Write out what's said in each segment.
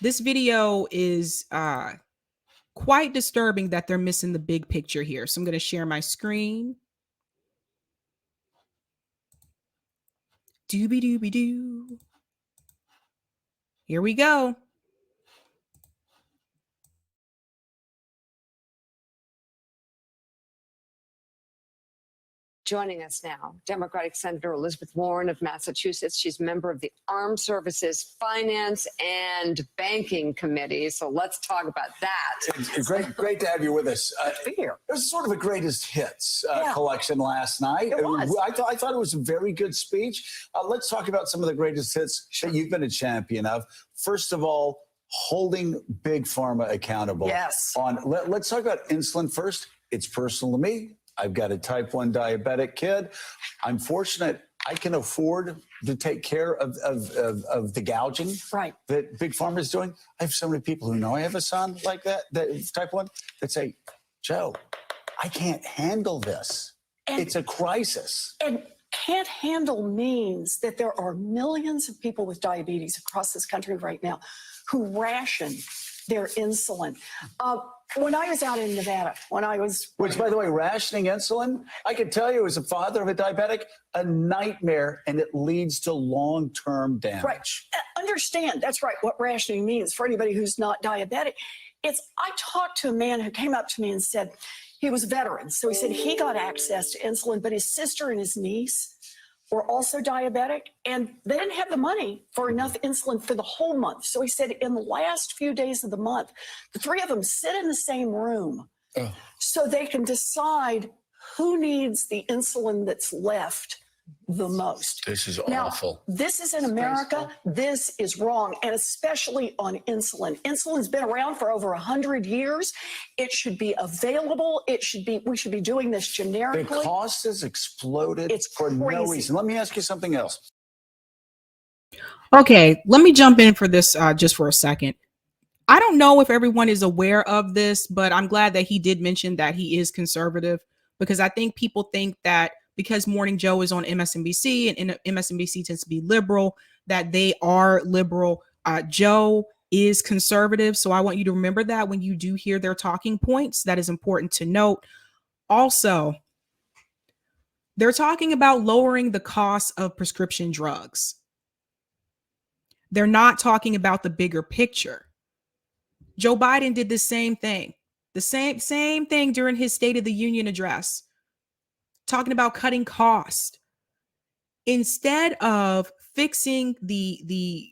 This video is quite disturbing that they're missing the big picture here. So I'm going to share my screen. Doobie-doobie-doo. Here we go. Joining us now, Democratic Senator Elizabeth Warren of Massachusetts. She's a member of the Armed Services Finance and Banking Committee. So let's talk about that. It's great to have you with us. It was sort of a greatest hits collection last night. It was. I thought it was a very good speech. Let's talk about some of the greatest hits that you've been a champion of. First of all, holding Big Pharma accountable. Yes. Let's talk about insulin first. It's personal to me. I've got a type 1 diabetic kid. I'm fortunate I can afford to take care of the gouging that Big Pharma is doing. I have so many people who know I have a son like that type 1, that say, Joe, I can't handle this. It's a crisis. And can't handle means that there are millions of people with diabetes across this country right now who ration their insulin. When I was out in Nevada, Which, by the way, rationing insulin, I can tell you as a father of a diabetic, a nightmare, and it leads to long-term damage. Right. Understand, that's right, what rationing means for anybody who's not diabetic. I talked to a man who came up to me and said he was a veteran. So he said he got access to insulin, but his sister and his niece were also diabetic, and they didn't have the money for enough insulin for the whole month. So he said in the last few days of the month, the three of them sit in the same room so they can decide who needs the insulin that's left the most. This is awful. This is in America. This is wrong, and especially on insulin. Insulin's been around for over 100 years. It should be available. We should be doing this generically. The cost has exploded for no reason. Let me ask you something else. Okay, let me jump in for this just for a second. I don't know if everyone is aware of this, but I'm glad that he did mention that he is conservative, because I think people think that because Morning Joe is on MSNBC and MSNBC tends to be liberal, that they are liberal. Joe is conservative. So I want you to remember that when you do hear their talking points. That is important to note. Also, they're talking about lowering the cost of prescription drugs. They're not talking about the bigger picture. Joe Biden did the same thing. The same thing during his State of the Union address, talking about cutting cost instead of fixing the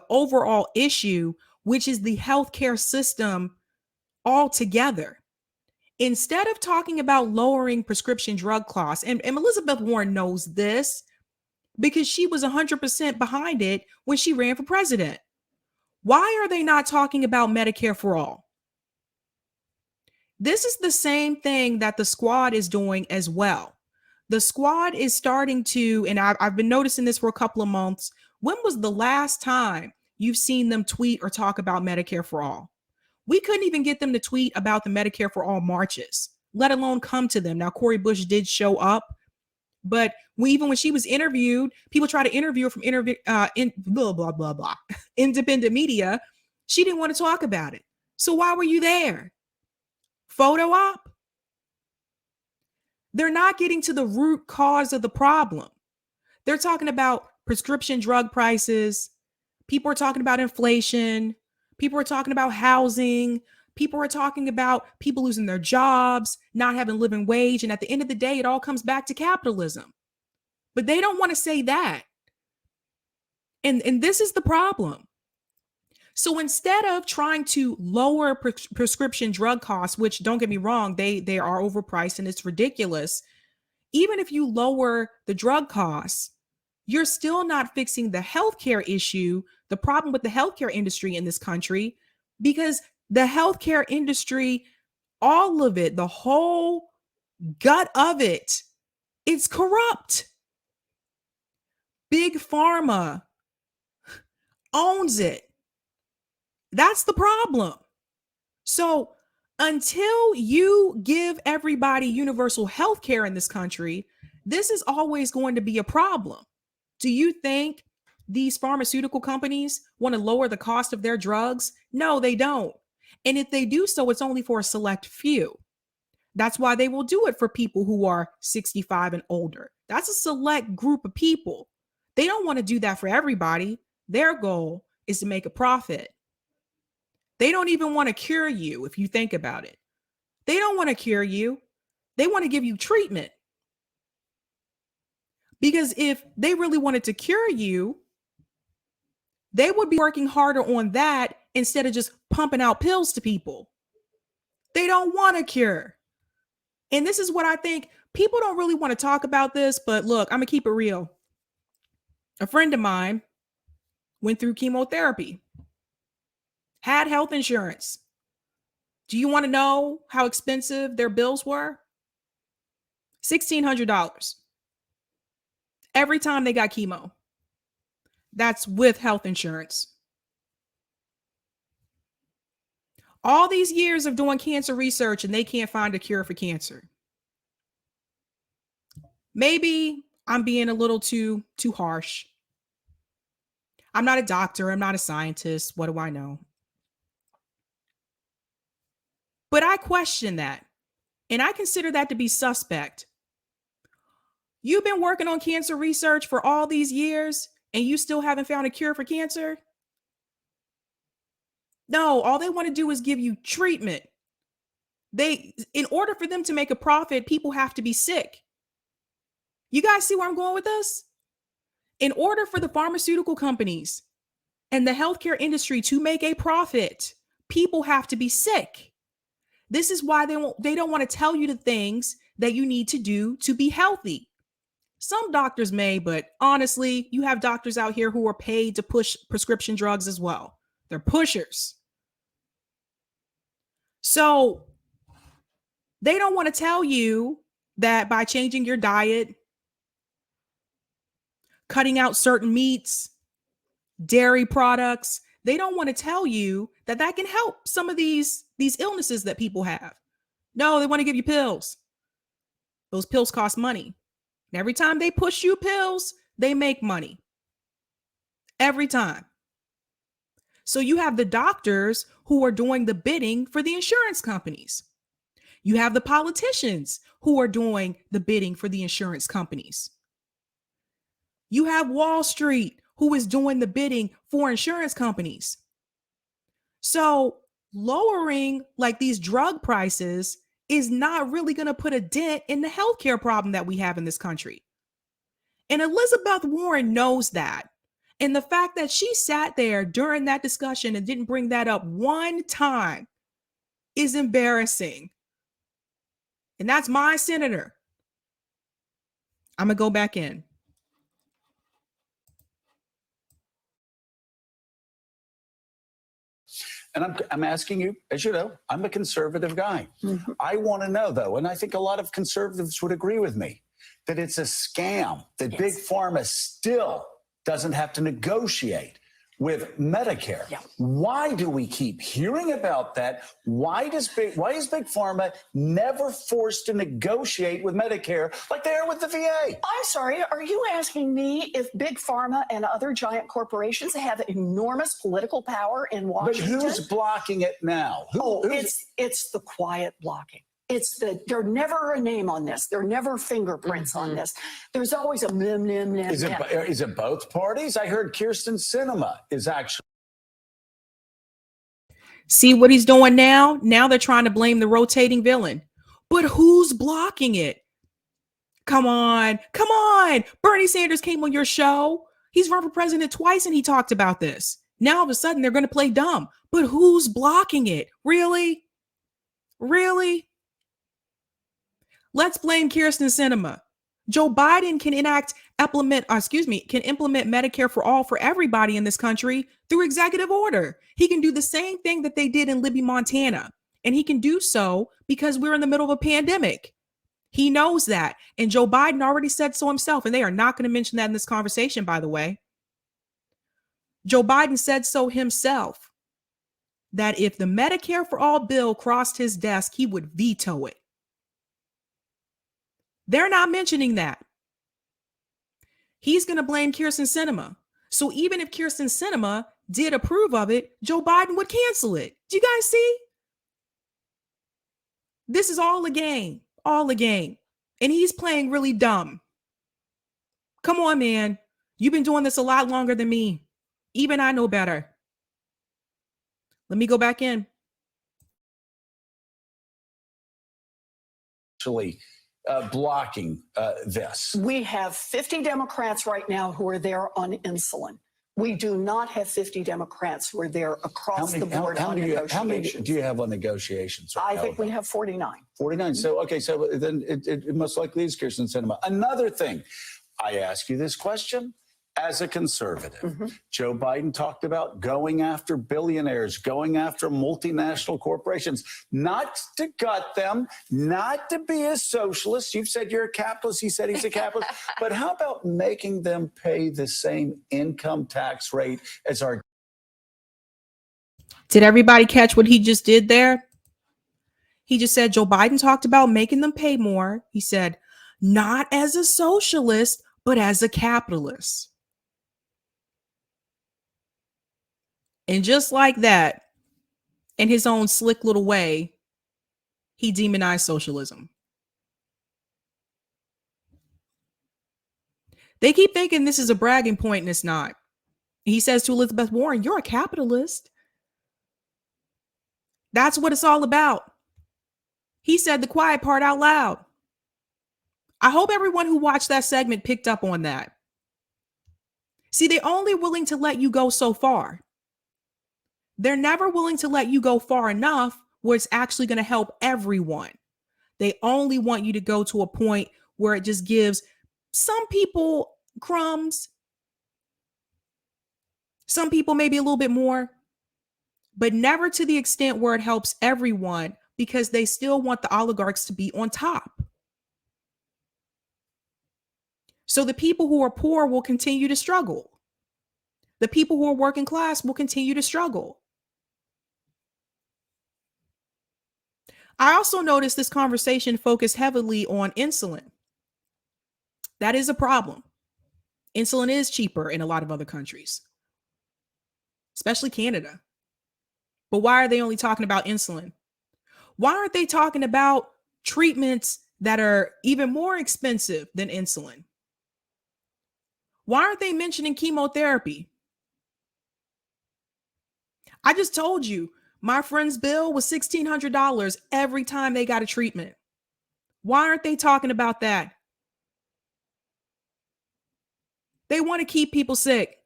overall issue, which is the healthcare system altogether. Instead of talking about lowering prescription drug costs, and Elizabeth Warren knows this because she was 100% behind it when she ran for president. Why are they not talking about Medicare for all? This is the same thing that the squad is doing as well. The squad is starting to, and I've been noticing this for a couple of months. When was the last time you've seen them tweet or talk about Medicare for all? We couldn't even get them to tweet about the Medicare for all marches, let alone come to them. Now, Cori Bush did show up, but even when she was interviewed, people try to interview her from blah, blah, blah, blah, independent media. She didn't want to talk about it. So why were you there? Photo op? They're not getting to the root cause of the problem. They're talking about prescription drug prices. People are talking about inflation. People are talking about housing. People are talking about people losing their jobs, not having living wage. And at the end of the day, it all comes back to capitalism. But they don't want to say that. And this is the problem. So instead of trying to lower prescription drug costs, which don't get me wrong, they are overpriced and it's ridiculous. Even if you lower the drug costs, you're still not fixing the healthcare issue, the problem with the healthcare industry in this country, because the healthcare industry, all of it, the whole gut of it, it's corrupt. Big Pharma owns it. That's the problem. So until you give everybody universal health care in this country, this is always going to be a problem. Do you think these pharmaceutical companies want to lower the cost of their drugs? No, they don't. And if they do so, it's only for a select few. That's why they will do it for people who are 65 and older. That's a select group of people. They don't want to do that for everybody. Their goal is to make a profit. They don't even want to cure you if you think about it. They don't want to cure you. They want to give you treatment. Because if they really wanted to cure you, they would be working harder on that instead of just pumping out pills to people. They don't want to cure. And this is what I think. People don't really want to talk about this, but look, I'm going to keep it real. A friend of mine went through chemotherapy, had health insurance. Do you want to know how expensive their bills were? $1,600 every time they got chemo. That's with health insurance. All these years of doing cancer research and they can't find a cure for cancer. Maybe I'm being a little too harsh. I'm not a doctor. I'm not a scientist. What do I know? But I question that. And I consider that to be suspect. You've been working on cancer research for all these years and you still haven't found a cure for cancer? No, all they want to do is give you treatment. In order for them to make a profit, people have to be sick. You guys see where I'm going with this? In order for the pharmaceutical companies and the healthcare industry to make a profit, people have to be sick. This is why they don't want to tell you the things that you need to do to be healthy. Some doctors may, but honestly, you have doctors out here who are paid to push prescription drugs as well. They're pushers. So they don't want to tell you that by changing your diet, cutting out certain meats, dairy products, they don't want to tell you that that can help some of these illnesses that people have. No, they want to give you pills. Those pills cost money. And every time they push you pills, they make money. Every time. So you have the doctors who are doing the bidding for the insurance companies. You have the politicians who are doing the bidding for the insurance companies. You have Wall Street who is doing the bidding for insurance companies. So lowering like these drug prices is not really going to put a dent in the healthcare problem that we have in this country. And Elizabeth Warren knows that. And the fact that she sat there during that discussion and didn't bring that up one time is embarrassing. And that's my senator. I'm going to go back in. And I'm asking you, as you know, I'm a conservative guy. Mm-hmm. I want to know, though, and I think a lot of conservatives would agree with me, that it's a scam that Big Pharma still doesn't have to negotiate with Medicare. Yeah. Why do we keep hearing about that? Why is Big Pharma never forced to negotiate with Medicare like they are with the VA? I'm sorry, are you asking me if Big Pharma and other giant corporations have enormous political power in Washington? But who's blocking it now? It's the quiet blocking. There's never a name on this. There are never fingerprints on this. There's always a mlim, mlim, mlim. Is it both parties? I heard Kirsten Sinema is actually. See what he's doing now? Now they're trying to blame the rotating villain. But who's blocking it? Come on. Bernie Sanders came on your show. He's run for president twice and he talked about this. Now all of a sudden they're going to play dumb. But who's blocking it? Really? Let's blame Kirsten Sinema. Joe Biden can implement Medicare for all for everybody in this country through executive order. He can do the same thing that they did in Libby, Montana. And he can do so because we're in the middle of a pandemic. He knows that. And Joe Biden already said so himself. And they are not going to mention that in this conversation, by the way. Joe Biden said so himself, that if the Medicare for all bill crossed his desk, he would veto it. They're not mentioning that. He's going to blame Kirsten Sinema. So even if Kirsten Sinema did approve of it, Joe Biden would cancel it. Do you guys see? This is all a game, all a game. And he's playing really dumb. Come on, man. You've been doing this a lot longer than me. Even I know better. Let me go back in. Actually, blocking this. We have 50 Democrats right now who are there on insulin. We do not have 50 Democrats who are there across the board on negotiations. How many do you have on negotiations? I think we have 49. 49. So, okay, so then it most likely is Kirsten Sinema. Another thing, I ask you this question as a conservative. Joe Biden talked about going after billionaires, going after multinational corporations, not to gut them, not to be a socialist. You've said you're a capitalist. He said he's a capitalist. But how about making them pay the same income tax rate as our... Did everybody catch what he just did there? He just said Joe Biden talked about making them pay more. He said, not as a socialist, but as a capitalist. And just like that, in his own slick little way, he demonized socialism. They keep thinking this is a bragging point, and it's not. He says to Elizabeth Warren, you're a capitalist. That's what it's all about. He said the quiet part out loud. I hope everyone who watched that segment picked up on that. See, they're only willing to let you go so far. They're never willing to let you go far enough where it's actually going to help everyone. They only want you to go to a point where it just gives some people crumbs, some people maybe a little bit more, but never to the extent where it helps everyone, because they still want the oligarchs to be on top. So the people who are poor will continue to struggle. The people who are working class will continue to struggle. I also noticed this conversation focused heavily on insulin. That is a problem. Insulin is cheaper in a lot of other countries, especially Canada. But why are they only talking about insulin? Why aren't they talking about treatments that are even more expensive than insulin? Why aren't they mentioning chemotherapy? I just told you, my friend's bill was $1,600 every time they got a treatment. Why aren't they talking about that? They want to keep people sick.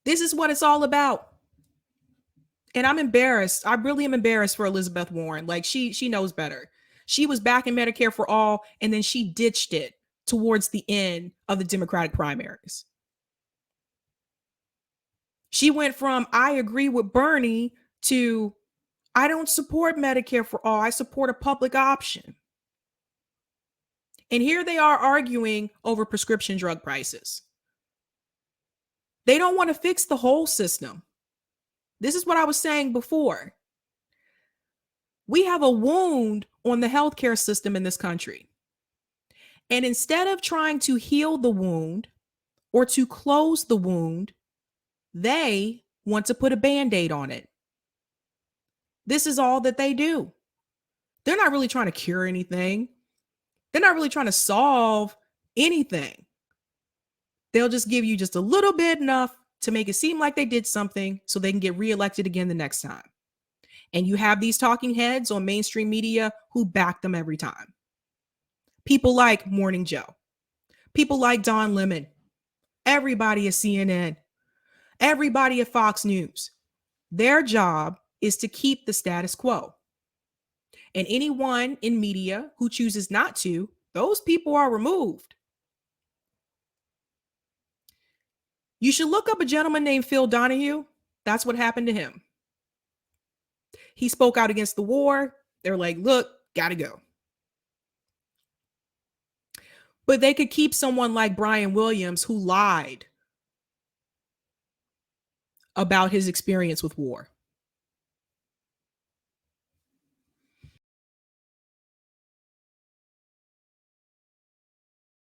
This is what it's all about. And I'm embarrassed. I really am embarrassed for Elizabeth Warren. Like she knows better. She was back in Medicare for all, and then she ditched it towards the end of the Democratic primaries. She went from, I agree with Bernie, to, I don't support Medicare for all. I support a public option. And here they are arguing over prescription drug prices. They don't want to fix the whole system. This is what I was saying before. We have a wound on the healthcare system in this country. And instead of trying to heal the wound or to close the wound, they want to put a Band-Aid on it. This is all that they do. They're not really trying to cure anything. They're not really trying to solve anything. They'll just give you just a little bit enough to make it seem like they did something so they can get reelected again the next time. And you have these talking heads on mainstream media who back them every time. People like Morning Joe. People like Don Lemon. Everybody at CNN. Everybody at Fox News. Their job is to keep the status quo. And anyone in media who chooses not to, those people are removed. You should look up a gentleman named Phil Donahue. That's what happened to him. He spoke out against the war. They're like, look, gotta go. But they could keep someone like Brian Williams, who lied about his experience with war.